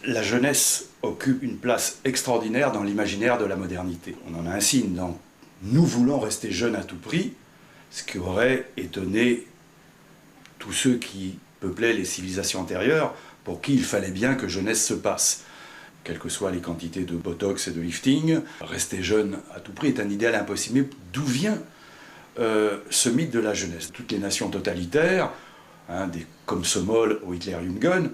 La jeunesse occupe une place extraordinaire dans l'imaginaire de la modernité. On en a un signe dans « Nous voulons rester jeunes à tout prix », ce qui aurait étonné tous ceux qui peuplaient les civilisations antérieures, pour qui il fallait bien que jeunesse se passe. Quelles que soient les quantités de botox et de lifting, rester jeune à tout prix est un idéal impossible. Mais d'où vient ce mythe de la jeunesse? Toutes les nations totalitaires, des Komsomol au Hitler-Jugend,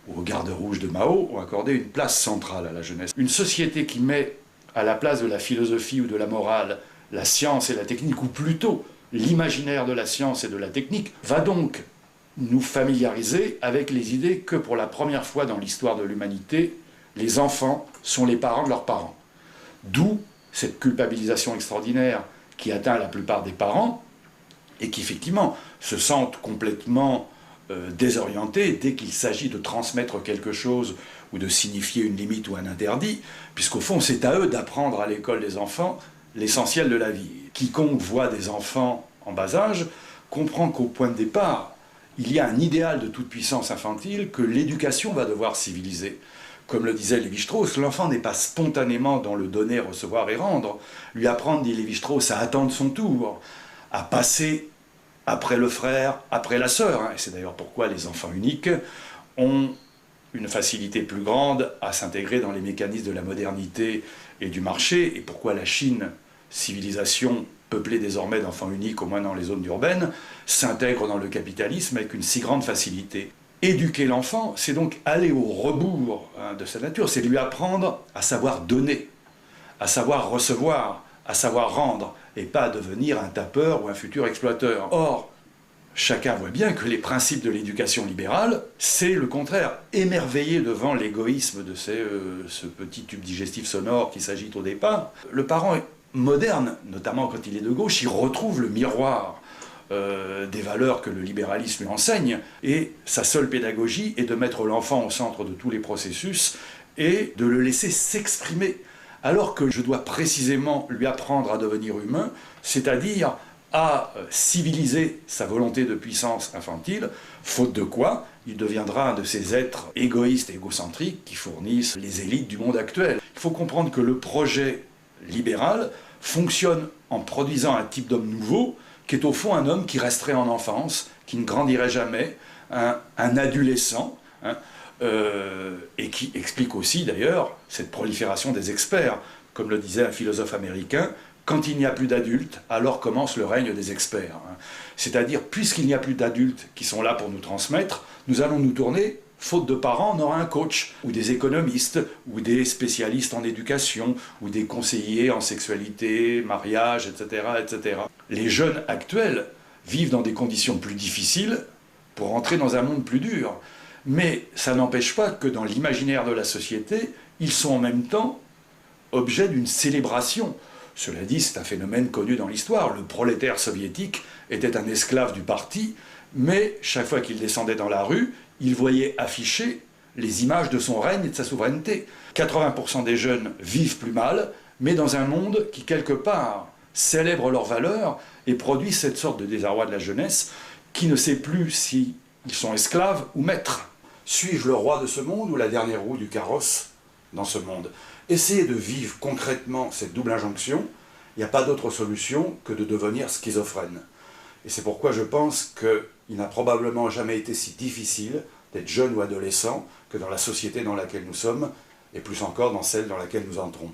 ou au Garde rouge de Mao, ont accordé une place centrale à la jeunesse. Une société qui met à la place de la philosophie ou de la morale la science et la technique, ou plutôt l'imaginaire de la science et de la technique, va donc nous familiariser avec les idées que pour la première fois dans l'histoire de l'humanité, les enfants sont les parents de leurs parents. D'où cette culpabilisation extraordinaire qui atteint la plupart des parents et qui effectivement se sentent complètement désorientés dès qu'il s'agit de transmettre quelque chose ou de signifier une limite ou un interdit, puisqu'au fond c'est à eux d'apprendre à l'école des enfants l'essentiel de la vie. Quiconque voit des enfants en bas âge comprend qu'au point de départ, il y a un idéal de toute puissance infantile que l'éducation va devoir civiliser. Comme le disait Lévi-Strauss, l'enfant n'est pas spontanément dans le donner, recevoir et rendre. Lui apprendre, dit Lévi-Strauss, à attendre son tour, à passer après le frère, après la sœur. Et c'est d'ailleurs pourquoi les enfants uniques ont une facilité plus grande à s'intégrer dans les mécanismes de la modernité et du marché, et pourquoi la Chine, civilisation peuplée désormais d'enfants uniques, au moins dans les zones urbaines, s'intègre dans le capitalisme avec une si grande facilité. Éduquer l'enfant, c'est donc aller au rebours de sa nature, c'est lui apprendre à savoir donner, à savoir recevoir, à savoir rendre, et pas à devenir un tapeur ou un futur exploiteur. Or, chacun voit bien que les principes de l'éducation libérale, c'est le contraire. Émerveillé devant l'égoïsme de ce petit tube digestif sonore qui s'agite au départ, le parent moderne, notamment quand il est de gauche, il retrouve le miroir des valeurs que le libéralisme lui enseigne, et sa seule pédagogie est de mettre l'enfant au centre de tous les processus et de le laisser s'exprimer, alors que je dois précisément lui apprendre à devenir humain, c'est-à-dire à civiliser sa volonté de puissance infantile, faute de quoi il deviendra un de ces êtres égoïstes et égocentriques qui fournissent les élites du monde actuel. Il faut comprendre que le projet libéral fonctionne en produisant un type d'homme nouveau, qui est au fond un homme qui resterait en enfance, qui ne grandirait jamais, un adolescent, et qui explique aussi d'ailleurs cette prolifération des experts. Comme le disait un philosophe américain, quand il n'y a plus d'adultes, alors commence le règne des experts. C'est-à-dire, puisqu'il n'y a plus d'adultes qui sont là pour nous transmettre, nous allons nous tourner, faute de parents, on aura un coach, ou des économistes, ou des spécialistes en éducation, ou des conseillers en sexualité, mariage, etc., etc. Les jeunes actuels vivent dans des conditions plus difficiles pour entrer dans un monde plus dur. Mais ça n'empêche pas que dans l'imaginaire de la société, ils sont en même temps objet d'une célébration. Cela dit, c'est un phénomène connu dans l'histoire. Le prolétaire soviétique était un esclave du parti, mais chaque fois qu'il descendait dans la rue, il voyait afficher les images de son règne et de sa souveraineté. 80% des jeunes vivent plus mal, mais dans un monde qui, quelque part, célèbre leurs valeurs et produit cette sorte de désarroi de la jeunesse qui ne sait plus s'ils sont esclaves ou maîtres. Suis-je le roi de ce monde ou la dernière roue du carrosse dans ce monde? Essayez de vivre concrètement cette double injonction. Il n'y a pas d'autre solution que de devenir schizophrène. Et c'est pourquoi je pense qu'il n'a probablement jamais été si difficile d'être jeune ou adolescent que dans la société dans laquelle nous sommes, et plus encore dans celle dans laquelle nous entrons.